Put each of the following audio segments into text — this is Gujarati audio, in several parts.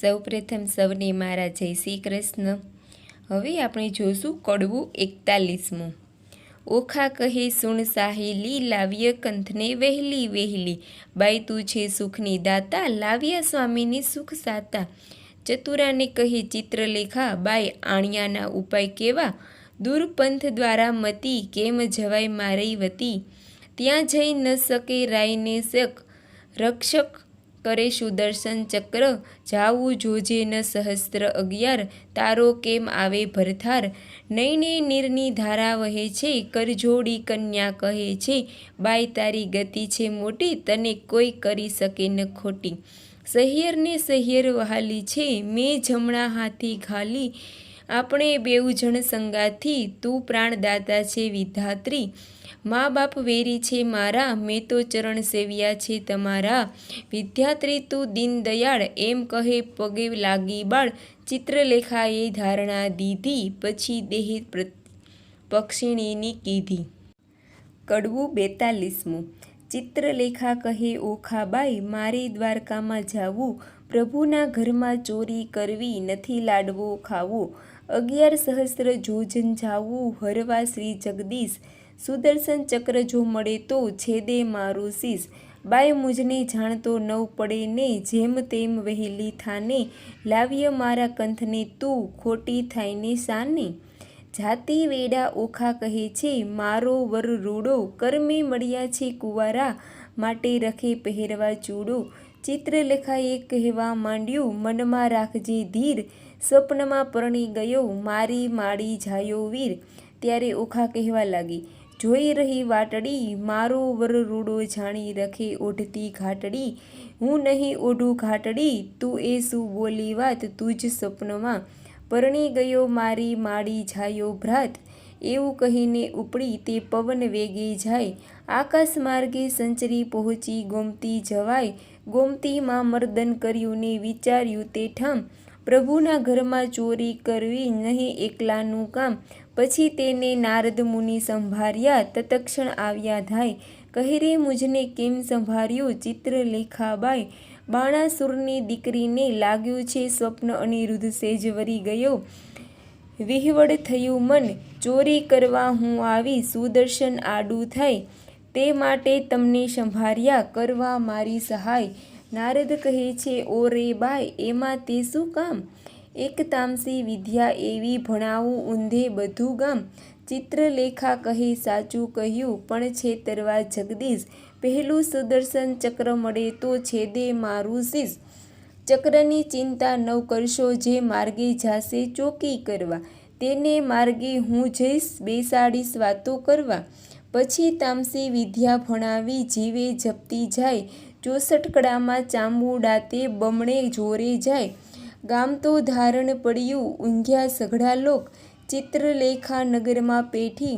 સૌપ્રથમ સૌને મારા જય શ્રી કૃષ્ણ। હવે આપણે જોશું કડવું 41મું। ઓખા કહે સુણ સાહેલી, લાવ્ય કંથને વહેલી વહેલી, બાઈ તું છે સુખની દાતા, લાવ્યા સ્વામીની સુખ સાતા। ચતુરાને કહે ચિત્રલેખા, બાઈ આણિયાના ઉપાય કેવા, દૂર પંથ દ્વારા મતી, કેમ જવાય મારી વતી। ત્યાં જઈ ન શકે રાયને શક, રક્ષક કરે સુદર્શન ચક્ર, જાવું જોજે ન સહસ્ત્ર 11, તારો કેમ આવે ભરથાર। નૈને નીરની ધારા વહે છે, કરજોડી કન્યા કહે છે, બાઈ તારી ગતિ છે મોટી, તને કોઈ કરી શકે ન ખોટી। સહિયરને સહિયર વહાલી છે, મેં જમણા હાથી ઘાલી, આપણે બેઉ જણ સંગાથી, તું પ્રાણદાતા છે વિધાત્રી। મા બાપ વેરી છે મારા, મેં તો ચરણ સેવ્યા છે તમારા, વિદ્યાત્રી તું દીન દયાળ, એમ કહે પગે લાગી બાળ। ચિત્રલેખાએ ધારણા દીધી, પછી દેહ પક્ષિણીની કીધી। કડવું 42મું। ચિત્રલેખા કહે ઓખા બાઈ, મારે દ્વારકામાં જાવું, પ્રભુના ઘરમાં ચોરી કરવી, નથી લાડવો ખાવો, 11 સહસ્ત્ર જોજન જાવું, હરવા શ્રી જગદીશ, સુદર્શન ચક્ર જો મળે તો છેદે મારું શીશ। બાઈ મુજને જાણતો નવ પડે ને, જેમ તેમ વહેલી થાને, લાવ્ય મારા કંથને તું, ખોટી થાયને શાને। જાતિ વેડા ઓખા કહે છે, મારો વર રૂડો, કર્મે મળ્યા છે કુંવારા, માટે રખે પહેરવા ચૂડો। ચિત્રલેખાએ કહેવા માંડ્યું, મનમાં રાખજે ધીર, સ્વપ્નમાં પરણી ગયો, મારી માડી જાયો વીર। ત્યારે ઓખા કહેવા લાગી, જોઈ રહી વાટડી, મારો વર રૂડો જાણી રખે ઓઢતી ઘાટડી। હું નહીં ઓઢું ઘાટડી, તું એ શું બોલી વાત, તું જ સ્વપ્નમાં પરણી ગયો, મારી માડી જાયો ભ્રાત। એવું કહીને ઉપડી તે પવન વેગે જાય, આકાશ માર્ગે સંચરી પહોંચી ગોમતી જવાય। ગોમતીમાં મર્દન કર્યું ને વિચાર્યું તે ઠામ, પ્રભુના ઘરમાં ચોરી કરવી નહીં એકલાનું કામ। પછી તેને નારદ મુનિ સંભાર્યા, તત્ક્ષણ આવ્યા ધાય, કહે રે મુજને કેમ સંભાર્યો ચિત્રલેખાબાઈ। બાણાસુરની દીકરીને લાગ્યું છે સ્વપ્ન, અનિરુદ્ધ સેજ વરી ગયો, વિહવળ થયું મન, ચોરી કરવા હું આવી, સુદર્શન આડું થાય, તે માટે તમને સંભાર્યા, કરવા મારી સહાય। નારદ કહે છે ઓ રે બાઈ, એમાં તે શું કામ, એક તામસી વિદ્યા એવી, ભણાવું ઊંધે બધું ગામ। ચિત્રલેખા કહે સાચું કહ્યું, પણ છેતરવા જગદીશ, પહેલું સુદર્શન ચક્ર મળે તો છેદે મારું શીશ। ચક્રની ચિંતા ન કરશો, જે માર્ગે જાશે ચોકી કરવા, તેને માર્ગે હું જઈશ બેસાડીશ વાતો કરવા। પછી તામસી વિદ્યા ભણાવી, જીવે જપતી જાય, 64 કળામાં ચામુંડા તે બમણે જોરે જાય। ગામ તો ધારણ પડ્યું, ઊંઘ્યા સઘળા લોક, ચિત્રલેખા નગરમાં પેઠી,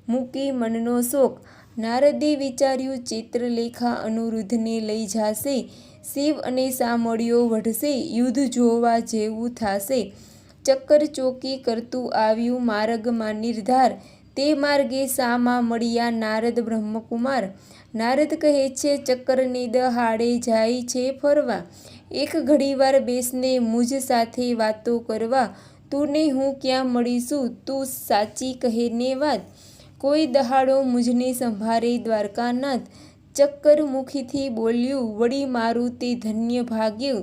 મૂકી મનનો શોક। નારદે વિચાર્યું ચિત્રલેખા અનિરુદ્ધને લઈ જાશે, શિવ અને સામળીઓ વઢશે, યુદ્ધ જોવા જેવું થાશે। ચક્કર ચોકી કરતું આવ્યું માર્ગમાં નિર્ધાર, તે માર્ગે શામાં મળ્યા નારદ બ્રહ્મકુમાર। નારદ કહે છે ચક્કરને દહાડે જાય છે ફરવા, એક ઘડીવાર બેસને મુજ સાથે વાતો કરવા। તું ને હું ક્યાં મળીશું, તું સાચી કહે ને વાત, કોઈ દહાડો મુજને સંભારે દ્વારકાનાથ। ચક્કર મુખીથી બોલ્યું, વળી મારું તે ધન્ય ભાગ્ય,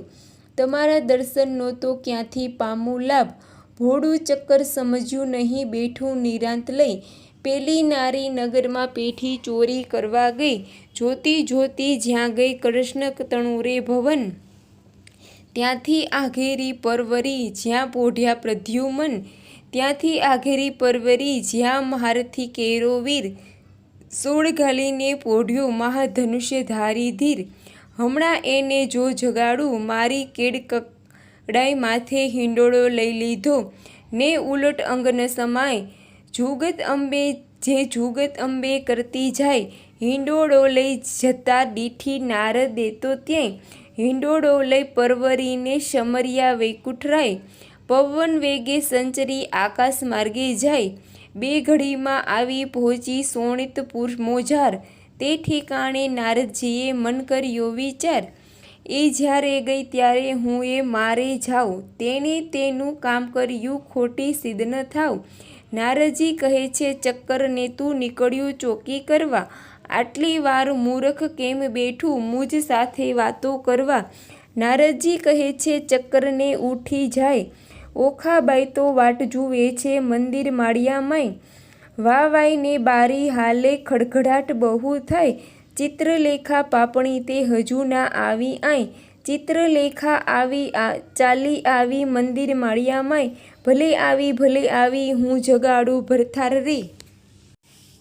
તમારા દર્શનનો તો ક્યાંથી પામું લાભ। ભોળું ચક્કર સમજ્યું નહીં, બેઠું નિરાંત લઈ, પેલી નારી નગરમાં પેઠી ચોરી કરવા ગઈ। જોતી જોતી જ્યાં ગઈ કૃષ્ણ તણુરે ભવન, ત્યાંથી આઘેરી પરવરી, જ્યાં પોઢ્યા પ્રદ્યુમન, ત્યાંથી આઘેરી પરવરી, જ્યાં મહારથી કેરો વીર, સૂળ ઘાલીને પોઢ્યો મહાધનુષ્ય ધારી ધીર। હમણાં એને જો જગાડું, મારી કેડ કડાઈ માથે હિંડોળો લઈ લીધો, ને ઉલટ અંગન સમાય, જુગત અંબે જે જુગત અંબે કરતી જાય। હિંડોળો લઈ જતા દીઠી નારદે તો ત્યાંય, હિંડોળો લઈ પરવરીને સમર્યા વૈકુંઠરાય। પવન વેગે સંચરી આકાશ માર્ગે જાય, બે ઘડીમાં આવી પહોંચી શોણિતપુર મોજાર, તે ઠેકાણે નારદજીએ મન કર્યો વિચાર, એ જ્યારે ગઈ ત્યારે હું એ મારે જાઉં, તેણે તેનું કામ કર્યું, ખોટી સિદ્ધ ન થાવ. નારદજી કહે છે, ચક્કરને તું નીકળ્યું ચોકી કરવા, આટલી વાર મૂરખ કેમ બેઠું મુજ સાથે વાતો કરવા. નારદજી કહે છે, ચક્કરને ઉઠી જાય, ઓખાબાઈ તો વાટ જુએ છે મંદિર માળિયામાંય. વાવાઈને બારી હાલે ખડખડાટ બહુ થાય, ચિત્રલેખા પાપણી તે હજુ ના આવી આય. ચિત્રલેખા ચાલી આવી મંદિર માળિયામાંય, ભલે આવી હું જગાડું ભરથાર રે.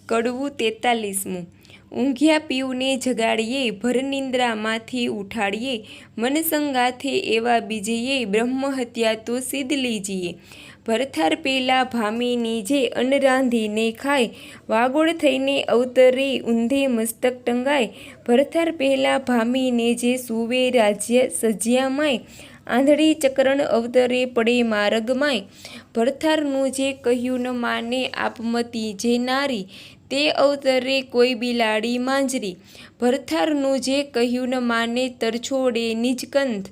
કડવું 43મું. ઊંઘ્યા પીવને જગાડીએ, ભરનિંદ્રામાંથી ઉઠાડીએ, મનસંગાથે એવા બીજીએ, બ્રહ્મહત્યા તો સિદ્ધ લીજીએ. ભરથાર પેલા ભામીની જે અન્ન રાંધીને ખાય, વાગોળ થઈને અવતરે ઊંધે મસ્તક ટંગાય. ભરથાર પહેલા ભામીને જે સૂવે સજ્યામાંય, આંધળી ચકરણ અવતરે પડે માર્ગમાંય. ભરથારનું જે કહ્યું ન માને આપમતી જે નારી, તે અવતરે કોઈ બિલાડી માંજરી. ભરથારનું જે કહ્યું ન માને તરછોડે નિજકંથ,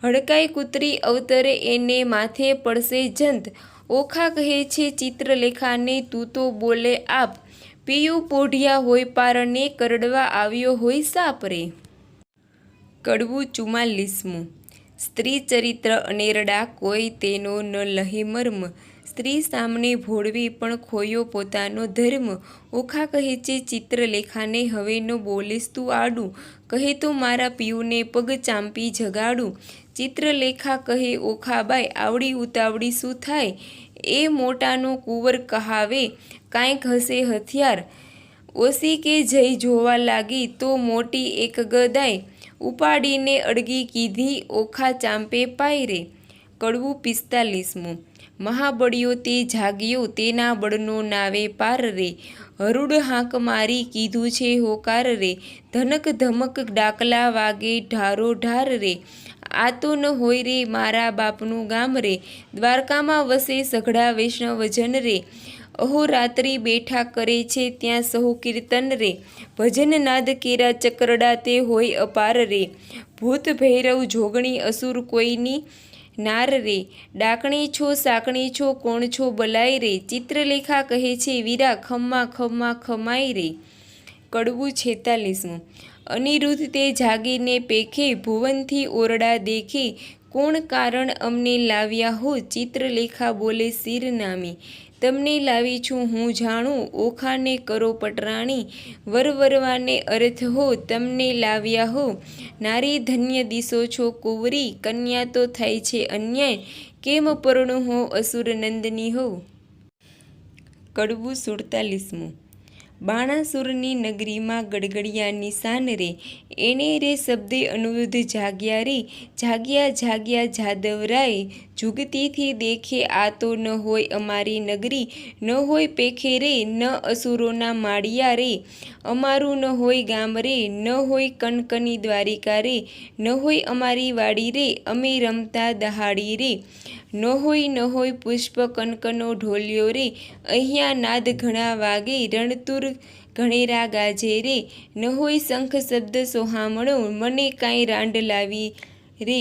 હડકાઈ કૂતરી અવતરે એને માથે પડશે જંત. ઓખા કહે છે ચિત્રલેખાને, તું તો બોલે આપ, પિયું પોઢિયા હોય પારને, કરડવા આવ્યો હોય સાપ રે. કડવું 44મું. સ્ત્રી ચરિત્ર અનેરડા, કોઈ તેનો ન લહે મર્મ, સ્ત્રી સામને ભોળવી પણ ખોયો પોતાનો ધર્મ. ઓખા કહે છે ચિત્રલેખાને, હવે ન બોલીશ તું આડું, કહે તો મારા પિયુને પગ ચાંપી જગાડું. ચિત્રલેખા કહે, ઓખાબાઈ આવડી ઉતાવળી શું થાય, એ મોટાનો કુંવર કહાવે કાંઈક હશે હથિયાર. ઓસી કે જઈ જોવા લાગી તો મોટી એક ગદાય, ઉપાડીને અડગી કીધી ઓખા ચાંપે પાય રે. કડવું 45મું. મહાબળિયો તે જાગ્યો, તેના બળનો નાવે પાર રે, હરુડ હાંક મારી કીધું છે હોકાર રે, ધનક ધમક ડાકલા વાગે ઢારો ઢાર રે. આ તો ન હોય રે મારા બાપનું ગામ રે, દ્વારકામાં વસે સઘળા વૈષ્ણવજન રે. અહોરાત્રિ બેઠા કરે છે ત્યાં સહુ કીર્તન રે, ભજન નાદ કેરા ચકરડા તે હોય અપાર રે. ભૂત ભૈરવ જોગણી અસુર કોઈની નાર રે, ડાકણી છો સાકણી છો કોણ છો બલાય રે. ચિત્રલેખા કહે છે, વીરા ખમ્મા ખમ્મા ખમાય રે. કડવું 46મું. અનિરુદ્ધ તે જાગીને પેખે, ભુવનથી ઓરડા દેખે, કોણ કારણ અમને લાવ્યા હો. ચિત્રલેખા બોલે શિરનામી, તમને લાવી છું હું જાણું, ઓખાને કરો પટરાણી, વરવરવાને અર્થ હો તમને લાવ્યા હો. નારી ધન્ય દિશો છો કુંવરી, કન્યા તો થાય છે અન્યાય, કેમ પરણું હો અસુર નંદની હો. કડવું 47મું. બાણાસુરની નગરીમાં ગડગડિયા નિશાન રે, એણે રે શબ્દે અનિરુદ્ધ જાગ્યા રે. જાગ્યા જાદવરાય, જુગતીથી દેખે આ તો ન હોય અમારી નગરી, ન હોય પેખે રે ન અસુરોના માળિયા રે. અમારું ન હોય ગામ રે, ન હોય કનકની દ્વારિકા રે, ન હોય અમારી વાડી રે, અમે રમતા દહાડી રે. ન હોય પુષ્પ કનકનો ઢોલિયો રે, અહીંયા નાદ ઘણા વાગે, રણતુર ઘણેરા ગાજે રે. ન હોય શંખ શબ્દ સોહામણો, મને કાંઈ રાંડ લાવી રે.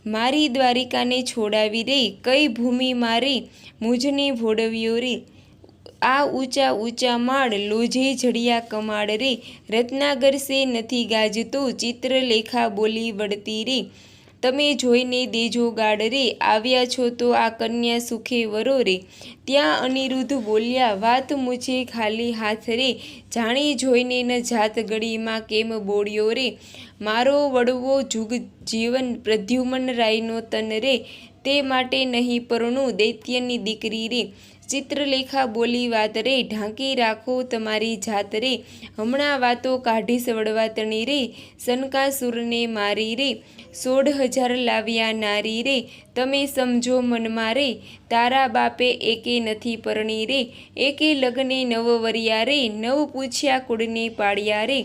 મારી દ્વારિકાને છોડાવી રે, કઈ ભૂમિ મારે મુજને ભોળવ્યો રે. આ ઊંચા માળ, લોજે જડિયા કમાડ રે, રત્નાગર સે નથી ગાજતો, ચિત્રલેખા બોલી વળતી રે. તમે જોઈને દેજો ગાડ રે, આવ્યા છો તો આ કન્યા સુખે વરો રે. ત્યાં અનિરુદ્ધ બોલ્યા, વાત મૂછે ખાલી હાથ રે, જાણી જોઈને ન જાત ગળીમાં કેમ બોળ્યો રે. મારો વડવો જુગ જીવન પ્રદ્યુમન રાયનો તન રે, તે માટે નહીં પરણું દૈત્યની દીકરી રે. ચિત્રલેખા બોલી વાત રે, ઢાંકી રાખો તમારી જાત રે, હમણાં વાતો કાઢીશ વડવાતણી રે, સનકાસુરને મારી રે. 16,000 લાવ્યા નારી રે, તમે સમજો મન મારે, તારા બાપે એકે નથી પરણી રે, એકે લગ્ને નવ વર્યા રે, નવ પૂછ્યા કુળને પાડ્યા રે.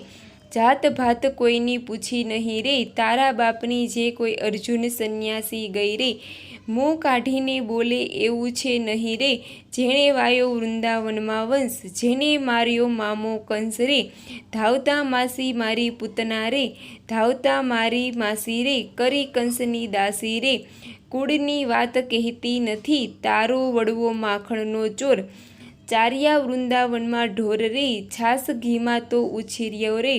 જાત ભાત કોઈની પૂછી નહીં રે, તારા બાપની જે કોઈ અર્જુન સંન્યાસી ગઈ રે, મોં કાઢીને બોલે એવું છે નહીં રે, જેણે વાયો વૃંદાવનમાં વંશ, જેને માર્યો મામો કંસ રે, ધાવતા માસી મારી પૂતના રે, ધાવતા મારી માસી રે, કરી કંસની દાસી રે, કુળની વાત કહેતી નથી, તારો વડવો માખણનો ચોર, ચાર્યા વૃંદાવનમાં ઢોર રે, છાસ ઘીમાં તો ઉછીર્યો રે,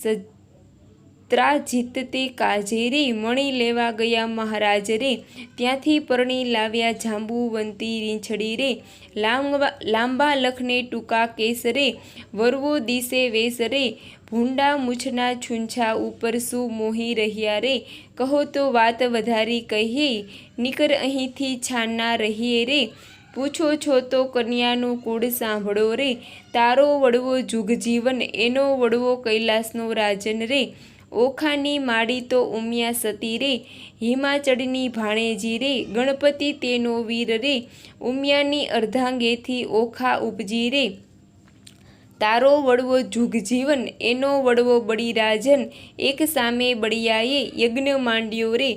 સત્રાજીત તે કાજે રે, મણી લેવા ગયા મહારાજ રે, ત્યાંથી પરણી લાવ્યા જાંબુવંતી રીંછડી રે, લાંબા લખને ટૂંકા કેસ રે, વરવો દિશે વેસ રે, ભૂંડા મૂછના છૂંછા ઉપર શું મોહી રહ્યા રે, કહો તો વાત વધારી કહીએ, નીકર અહીંથી છાના રહીએ રે, પૂછો છો તો કન્યાનું કુળ સાંભળો રે, તારો વડવો જુગજીવન, એનો વડવો કૈલાસનો રાજન રે, ઓખાની માડી તો ઉમિયા સતી રે, હિમાચળની ભાણેજી રે, ગણપતિ તેનો વીર રે, ઉમિયાની અર્ધાંગેથી ઓખા ઉપજી રે, તારો વડવો જુગજીવન, એનો વડવો બળીરાજન, એક સામે બળિયાએ યજ્ઞ માંડ્યો રે,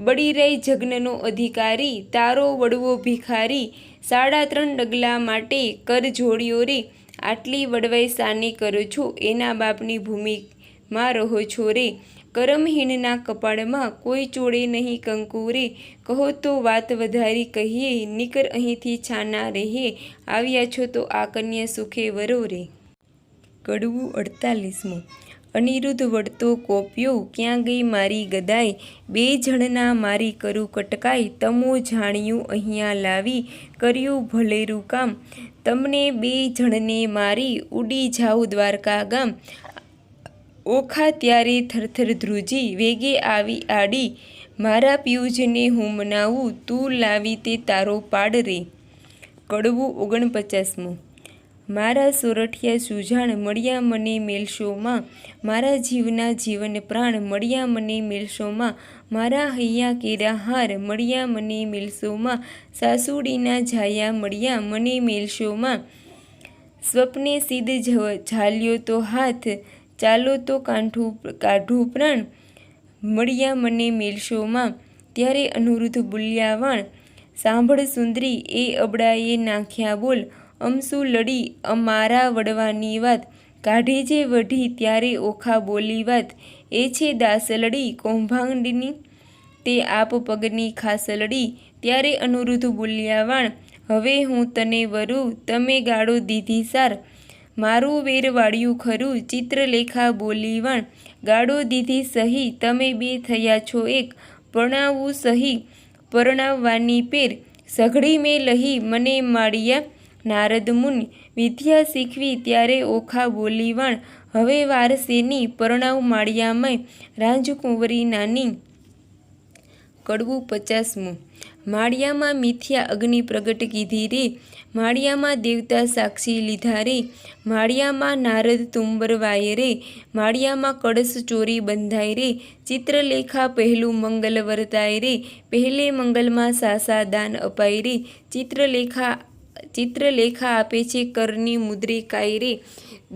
બળીરાય જગ્નનો અધિકારી, તારો વડવો ભિખારી, 3.5 ડગલા માટે કર જોડ્યો રે, આટલી વડવાઈ સાને કરો છો, એના બાપની ભૂમિમાં રહો છો રે, કરમહીનના કપાળમાં કોઈ ચોળે નહીં કંકુ રે, કહો તો વાત વધારી કહીએ, નીકર અહીંથી છાના રહીએ, આવ્યા છો તો આ કન્યા સુખે વરો રે. કડવું 48મું. અનિરુદ્ધ વળતો કોપ્યો, ક્યાં ગઈ મારી ગદાય, 2 જણના મારી કરું કટકાય, તમો જાણ્યું અહીંયા લાવી, કર્યું ભલેરું કામ, તમને 2 જણને મારી, ઉડી જાઉં દ્વારકા ગામ, ઓખા ત્યારે થરથર ધ્રુજી, વેગે આવી આડી, મારા પિયુજને હું મનાવું, તું લાવી તે તારો પાડ રે. કડવું 49મું. મારા સોરઠિયા સુજાણ, મળ્યા મને મેલશોમાં, મારા જીવના જીવન પ્રાણ, મળ્યા મને મેલશોમાં, મારા હૈયા કેરા હાર, મળ્યા મને મેલશોમાં, સાસુડીના જાયા મળ્યા મને મેલશોમાં, સ્વપ્ને સિદ્ધ ઝાલ્યો તો હાથ, ચાલો તો કાઢું પ્રાણ, મળ્યા મને મેલશોમાં. ત્યારે અનિરુદ્ધ બોલ્યા વાણ, સાંભળ સુંદરી એ અબડાએ નાખ્યા બોલ, અમસું લડી અમારા વડવાની વાત, કાઢી જે વઢી ત્યારે ઓખા બોલી વાત, એ છે દાસલડી કૌભાંડની, તે આપ પગની ખાસલડી. ત્યારે અનિરુદ્ધ બોલ્યા વાણ, હવે હું તને વરું, તમે ગાળો દીધી સાર, મારું વેર વાળ્યું ખરું, ચિત્રલેખા બોલી વાણ, ગાળો દીધી સહી, તમે 2 થયા છો એક, પરણાવું સહી, પરણાવવાની પેર, સઘળી મેં લહી મને માળિયા નારદ મુનિ, વિદ્યા શીખવી ત્યારે ઓખા બોલી વાણ, હવે વાર શેની, પરણાવ માળિયામાંય રાજકુંવરી નાની. કડવું 50મું. માળિયામાં મિથ્યા અગ્નિ પ્રગટ કીધી રે, માળિયામાં દેવતા સાક્ષી લીધા રે, માળિયામાં નારદ તુંબર વાય રે, માળિયામાં કળશ ચોરી બંધાય રે, ચિત્રલેખા પહેલું મંગલ વર્તાય રે, પહેલે મંગલમાં સાસા દાન અપાય રે, ચિત્રલેખા આપે છે કરની મુદ્રિકાય રે,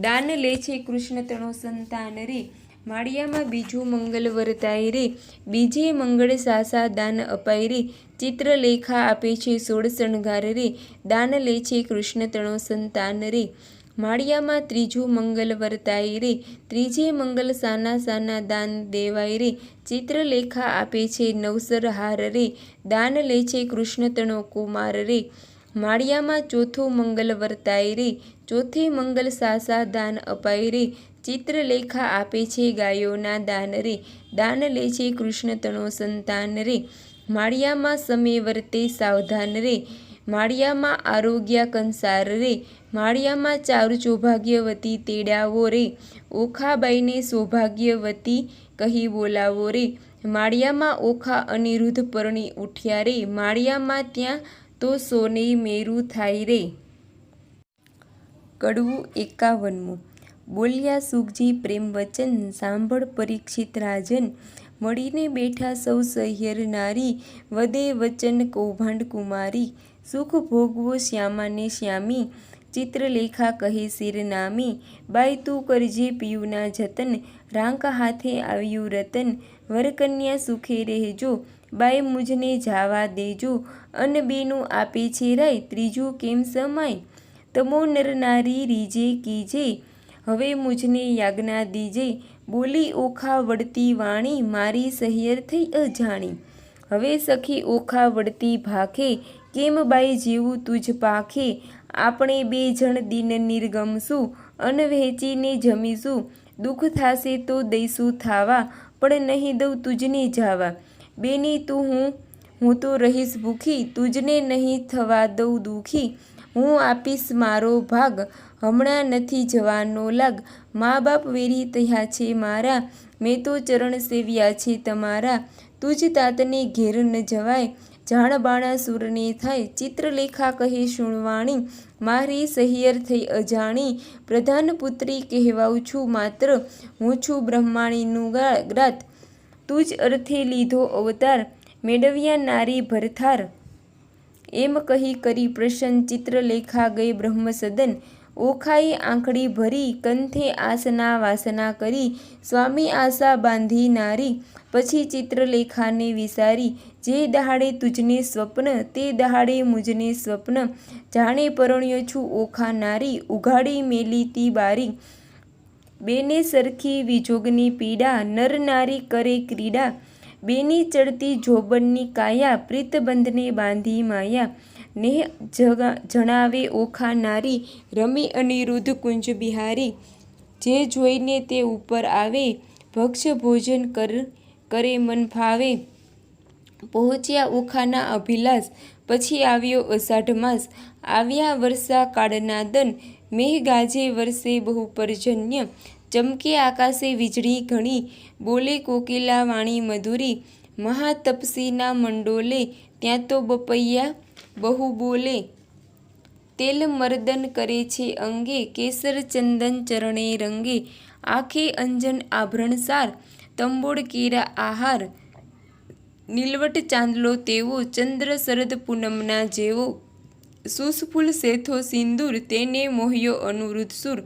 દાન લે છે કૃષ્ણ તણો સંતાન રે, માળિયામાં બીજું મંગલ વર્તાય રે, બીજે મંગળ સાસા દાન અપાય રે, ચિત્રલેખા આપે છે 16 શણગાર રે, દાન લે છે કૃષ્ણ તણો સંતાન રે, માળિયામાં ત્રીજું મંગલ વર્તાય રે, ત્રીજે મંગલ સાના દાન દેવાય રે, ચિત્રલેખા આપે છે 9 હાર રે, દાન લે છે કૃષ્ણ તણો કુમાર રે, માળિયામાં ચોથું મંગલ વર્તાય રે, ચોથે મંગલ સાસા દાન અપાય રે, ચિત્રલેખા આપે છે ગાયોના દાન રે, દાન લે છે કૃષ્ણ તણો સંતાન રે, માળિયામાં સમે વર્તે સાવધાન રે, માળિયામાં આરોગ્યા કંસાર રે, માળિયામાં ચારુ સૌભાગ્યવતી તેડાવો રે, ઓખાબાઈને સૌભાગ્યવતી કહી બોલાવો રે, માળિયામાં ઓખા અનિરુદ્ધ પરણી ઉઠ્યા રે, માળિયામાં ત્યાં તો સોને મેરું થાય રે. કડવું 51મું. બોલ્યા સુખજી પ્રેમ વચન, સાંભળ પરીક્ષિત રાજન, મળીને બેઠા સૌ સહ્યર નારી, વદે વચન કૌભાંડ કુમારી, સુખ ભોગવો શ્યામાને શ્યામી, ચિત્રલેખા કહે શિરનામી, બાઈ તું કરજે પિયુના જતન, રાંક હાથે આવ્યું રતન, વરકન્યા સુખે રહેજો, બાઈ મુજને જાવા દેજો, અન બેનું આપે છે રાય, ત્રીજું કેમ સમાય, તમો નર નારી રીજે કીજે, હવે મુજને યાજ્ઞા દીજે, બોલી ઓખા વળતી વાણી, મારી સહિયર થઈ અજાણી, હવે સખી ઓખા વળતી ભાખે, કેમ બાઈ જેવું તુજ પાખે, આપણે બે જણ દિન નિર્ગમશું, અન વહેંચીને જમીશું, દુઃખ થાશે તો દઈશું થાવા, પણ નહીં દઉં તુજને જાવા, બેની તું હું તો રહીશ ભૂખી, તુજને નહીં થવા દઉં દુઃખી, હું આપીશ મારો ભાગ, હમણાં નથી જવાનો લાગ, મા બાપ વેરી તહ્યા છે મારા, મેં તો ચરણ સેવ્યા છે તમારા, તુજ તાતને ઘેર ન જવાય, જાણ બાણા સુરને થાય, ચિત્રલેખા કહે શુણવાણી, મારી સહિયર થઈ અજાણી, પ્રધાન પુત્રી કહેવાઉં છું માત્ર, હું છું બ્રહ્માણીનું ગ્રાત, તુજ અર્થે લીધો અવતાર, મેળવ્યા નારી ભરથાર, એમ કહી કરી પ્રસન્ન ચિત્રલેખા ગઈ બ્રહ્મસદન, ઓખાએ આંખડી ભરી, કંથે આસના વાસના કરી, સ્વામી આશા બાંધી નારી, પછી ચિત્રલેખાને વિસારી, જે દહાડે તુજને સ્વપ્ન, તે દહાડે મુજને સ્વપ્ન, જાણે પરણ્યો છું ઓખા નારી, ઉઘાડી મેલી તી બારી, બેને સરખી વિજોગની પીડા, નર નારી કરે ક્રીડા, બેની ચડતી જોબનની કાયા, પ્રીતબંધને બાંધી માયા, ને જણાવે ઓખા નારી, રમી અનિરુદ્ધ કુંજ બિહારી, જે જોઈને તે ઉપર આવે, ભક્ષ ભોજન કરે મન ફાવે, પહોંચ્યા ઓખાના અભિલાષ, પછી આવ્યો અષાઢ માસ, આવ્યા વર્ષા કાળના દન, મેઘ ગાજે વરસે બહુ પર્જન્ય, ચમકે આકાશે વીજળી ઘણી, બોલે કોકિલા વાણી મધુરી, મહાતપસીના મંડોલે, ત્યાં તો બપૈયા બહુ બોલે, તેલ મર્દન કરે છે અંગે, કેસર ચંદન ચરણે રંગે, આંખે અંજન આભરણ સાર, તંબોળ કેરા આહાર, નીલવટ ચાંદલો તેવો, ચંદ્ર શરદ પૂનમના જેવો, સુસફુલ શેથો સિંદૂર, તેને મોહ્યો અનુરુદ્ધ સુર,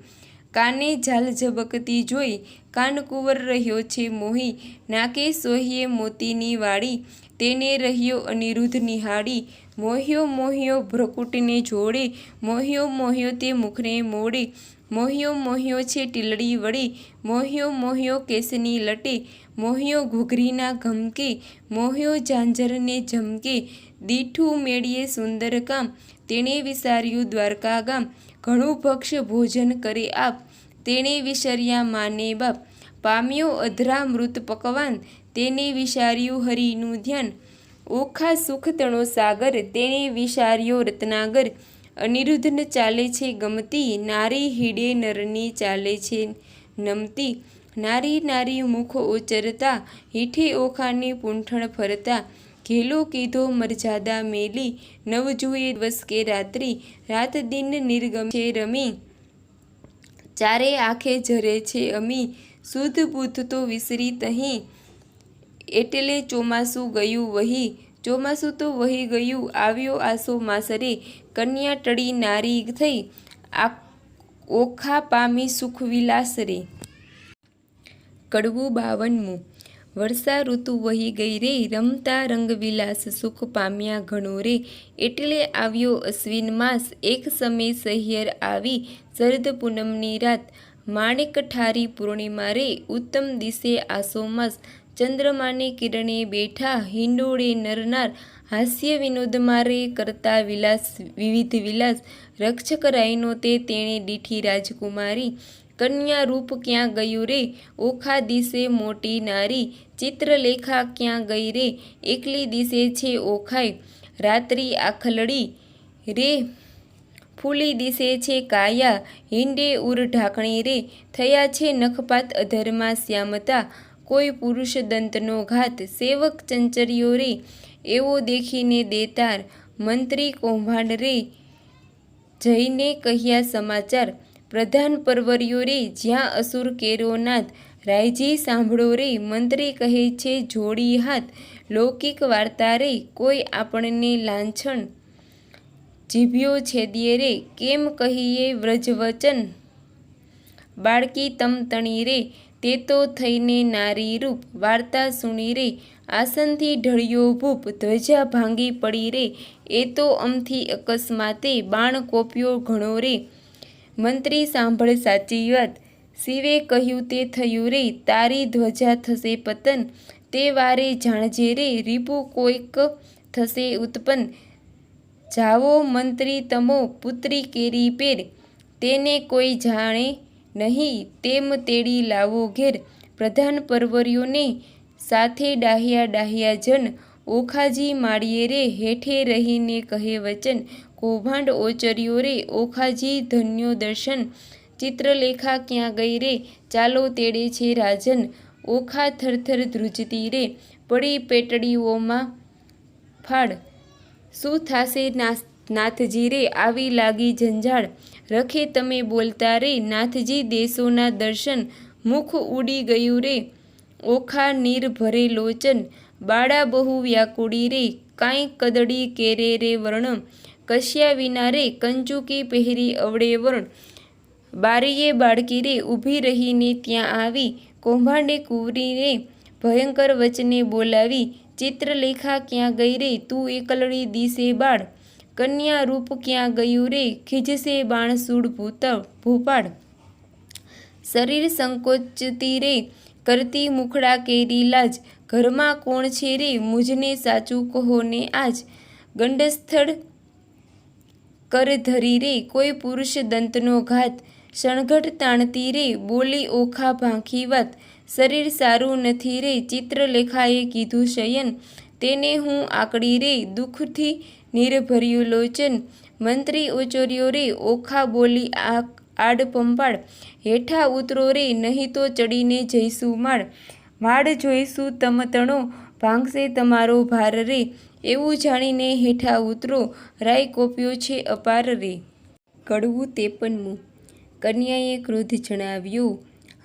કાને ઝાલ ઝબકતી જોઈ, કાનકુંવર રહ્યો છે મોહી, નાકે સોહીએ મોતીની વાળી, તેને રહ્યો અનિરુદ્ધ નિહાળી, મોહ્યો ભ્રકુટને જોડે, મોહ્યો તે મુખને મોડે, મોહ્યો છે ટીલડી વડે, મોહ્યો કેસની લટે, મોહ્યો ઘૂઘરીના ઘમકે, મોહ્યો ઝાંઝરને ઝમકે, દીઠું મેળીએ સુંદર કામ, તેણે વિસાર્યું દ્વારકા ગામ, ઘણું ભક્ષ ભોજન કરે આપ, તેણે વિસર્યા માને બાપ, પામ્યો અધરા મૃત પકવાન, તેને વિસાર્યું હરિનું ધ્યાન, ઓખા સુખ તણો સાગર, તેણે વિસાર્યો રત્નાગર, અનિરુદ્ધને ચાલે છે ગમતી, નારી હીડે નરની ચાલે છે નમતી, નારી મુખ ઓચરતા, હીઠે ઓખાની પૂંઠણ ફરતા, ઘેલો કીધો મર્યાદા મેલી, નવ જુએ દિવસ કે રાત્રિ, રાત દિન નિર્ગમ છે રમી, ચારે આંખે ઝરે છે અમી, શુદ્ધ બુદ્ધ તો વિસરી તહીં, એટલે ચોમાસું ગયું વહી, ચોમાસું તો વહી ગયું, આવ્યો આસો માસરે, કન્યા ટળી નારી થઈ, ઓખા પામી સુખ વિલાસ રે. કડવું 52. વર્ષા ઋતુ વહી ગઈ રે, રમતા રંગવિલાસ સુખ પામ્યા ઘણો રે, એટલે આવ્યો અશ્વિન માસ, એક સમય સહિયર આવી, શરદ પૂનમની રાત, માણેક ઠારી પૂર્ણિમા રે, ઉત્તમ દિશે આસો માસ, ચંદ્રમાને કિરણે બેઠા, હિંડોળે નરનાર, હાસ્ય વિનોદમાં રે કરતા વિલાસ વિવિધ વિલાસ, રક્ષક રાયનો તે તેણે દીઠી રાજકુમારી, કન્યા રૂપ ક્યાં ગયું રે, ઓખા દિશે મોટી નારી, ચિત્રલેખા ક્યાં ગઈ રે, એકલી દિશે છે ઓખાઈ, રાત્રિ આખલડી રે, ફૂલી દિશે છે કાયા, હિંડે ઉર ઢાંકણી રે, થયા છે નખપાત અધરમાં શ્યામતા, કોઈ પુરુષ દંતનો ઘાત, સેવક ચંચરિયો રે, એવો દેખીને દેતાર, મંત્રી કૌભાંડ રે, જઈને કહ્યા સમાચાર, પ્રધાન પરવર્યો રે, જ્યાં અસુર કેરો નાથ, રાયજી સાંભળો રે, મંત્રી કહે છે જોડી હાથ, લૌકિક વાર્તા રે, કોઈ આપણને લાંછણ જીભ્યો છેદીએ રે કેમ કહીએ વ્રજવચન, બાળકી તમ તણી રે તે તો થઈને નારી રૂપ, વાર્તા સુણી રે આસનથી ઢળ્યો ભૂપ, ધ્વજા ભાંગી પડી રે એ તો અમથી અકસ્માતે, બાણ કોપ્યો ઘણો રે મંત્રી સાંભળ સાચી વાત, શિવે કહ્યું તે થયું રે તારી ધ્વજા થશે પતન, તે વારે જાણજે રે રીપુ કોઈક થશે ઉત્પન્ન, જાવો મંત્રી તમો પુત્રી કેરી પેર, તેને કોઈ જાણે નહીં તેમ તેડી લાવો ઘેર, પ્રધાન પરવર્યોને સાથે ડાહ્યા ડાહ્યા જન, ઓખાજી માળીએ રે હેઠે રહીને કહે વચન, કૌભાંડ ઓચર્યો રે ઓખાજી ધન્યો દર્શન, ચિત્રલેખા ક્યાં ગઈ રે ચાલો તેડે છે રાજન, ઓખા થરથર ધ્રુજતી રે પડી પેટડીઓમાં ફાડ, શું થાશે નાથજી રે આવી લાગી જંજાળ, રખે તમે બોલતા રે નાથજી દેશોના દર્શન, મુખ ઉડી ગયું રે ઓખા નીર ભરે લોચન, બાળા બહુ વ્યાકુળી રે કાંઈ કદડી કેરે રે વર્ણ, કશ્યા વિના રે કંચુકી પહેરી અવળે વર્ણ, બારીએ બાળકી રે ઊભી રહીને ત્યાં આવી, કૌભાંડે કુંવરીને ભયંકર વચને બોલાવી, ચિત્રલેખા ક્યાં ગઈ રે તું એકલડી દિશે બાળ, કન્યા રૂપ ક્યાં ગયું રે ખીજશે બાણસૂડ ભૂપાળ, શરીર સંકોચતી રે કરતી મુખડા કેરી લાજ, ઘરમાં કોણ છે રે મુજને સાચું કહો ને આજ, ગંડસ્થળ કર ધરી રે કોઈ પુરુષ દંતનો ઘાત, શણઘટ તાણતી રે બોલી ઓખા ભાંખી વાત, શરીર સારું નથી રે ચિત્રલેખાએ કીધું શયન, તેને હું આકડી રે દુઃખથી નિર્ભર્યું લોચન, મંત્રી ઓચર્યો રે ઓખા બોલી આડ પંપાળ, હેઠા ઉતરો રે નહીં તો ચડીને જઈશું માળ, માળ જોઈશું તમતણો ભાંગશે તમારો ભાર રે, એવું જાણીને હેઠા ઉતરો રાય કોપ્યો છે અપાર રે. કડવું 53મું. કન્યાએ ક્રોધ જણાવ્યો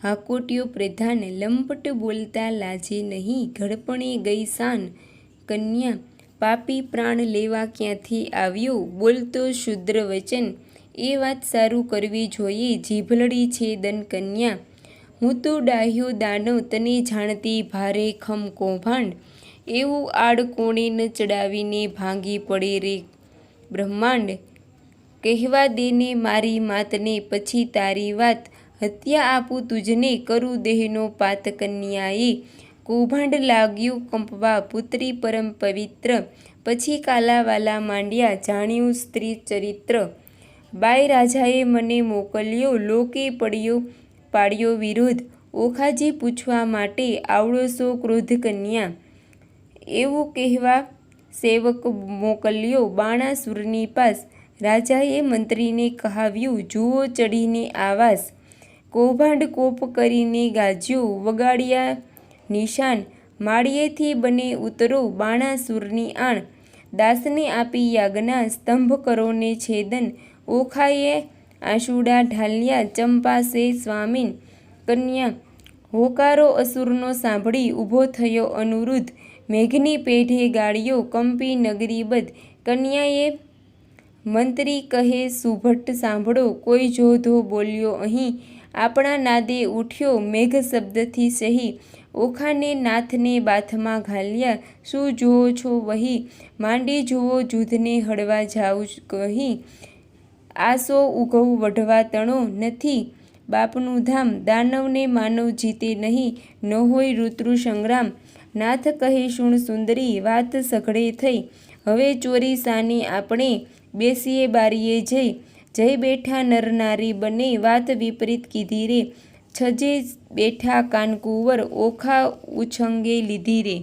હાકોટ્યો પ્રધાન, લંપટ બોલતા લાજે નહીં ઘડપણે ગઈ શાન, કન્યા પાપી પ્રાણ લેવા ક્યાંથી આવ્યો બોલતો શુદ્ર વચન, એ વાત સારું કરવી જોઈએ જીભલડી છે દન કન્યા, હું તો ડાહ્યો દાનવ તને જાણતી ભારે ખમ કૌભાંડ, એવું આડ કોણે ન ચડાવીને ભાંગી પડે રે બ્રહ્માંડ, કહેવા દેને મારી માતને પછી તારી વાત, હત્યા આપું તુજને કરું દેહનો પાત, કન્યાએ કૌભાંડ લાગ્યું કંપવા પુત્રી પરમ પવિત્ર, પછી કાલાવાલા માંડ્યા જાણ્યું સ્ત્રી ચરિત્ર, બાઈ રાજાએ મને મોકલ્યો લોકે પાડ્યો વિરોધ, ઓખાજી પૂછવા માટે આવડો સો ક્રોધ કન્યા, એવું કહેવા સેવક મોકલ્યો બાણાસુરની પાસ, રાજાએ મંત્રીને કહાવ્યું જુઓ ચડીને આવાસ, કૌભાંડ કોપ કરીને ગાજ્યો વગાડ્યા નિશાન, માળિયેથી બને ઉતરો બાણાસુરની આણ, દાસને આપી યાજ્ઞા સ્તંભ કરો ને છેદન, ઓખાએ આંસુડા ઢાલ્યા ચંપાસે સ્વામીન, કન્યા હોકારો અસુરનો સાંભળી ઊભો થયો અનુરુદ્ધ, મેઘની પેઢે ગાળ્યો કંપી નગરી બધ, કન્યાએ મંત્રી કહે સુભટ્ટ સાંભળો કોઈ જોધો બોલ્યો અહીં, આપણા નાદે ઉઠ્યો મેઘ શબ્દથી સહી, ઓખાને નાથને બાથમાં ઘાલ્યા શું જુઓ છો વહી, માંડી જુઓ જૂધને હળવા જાઉં કહી, આસો ઉઘવ વઢવા તણો નથી બાપનું ધામ, દાનવને માનવ જીતે નહીં ન હોય ઋતુ સંગ્રામ, નાથ કહે સુણ સુંદરી વાત સઘળે થઈ, હવે ચોરી સાની આપણે બેસીએ બારીએ જઈ, જઈ બેઠા નર નારી બને વાત વિપરીત કીધી રે, છજે બેઠા કાનકુંવર ઓખા ઉછંગે લીધી રે.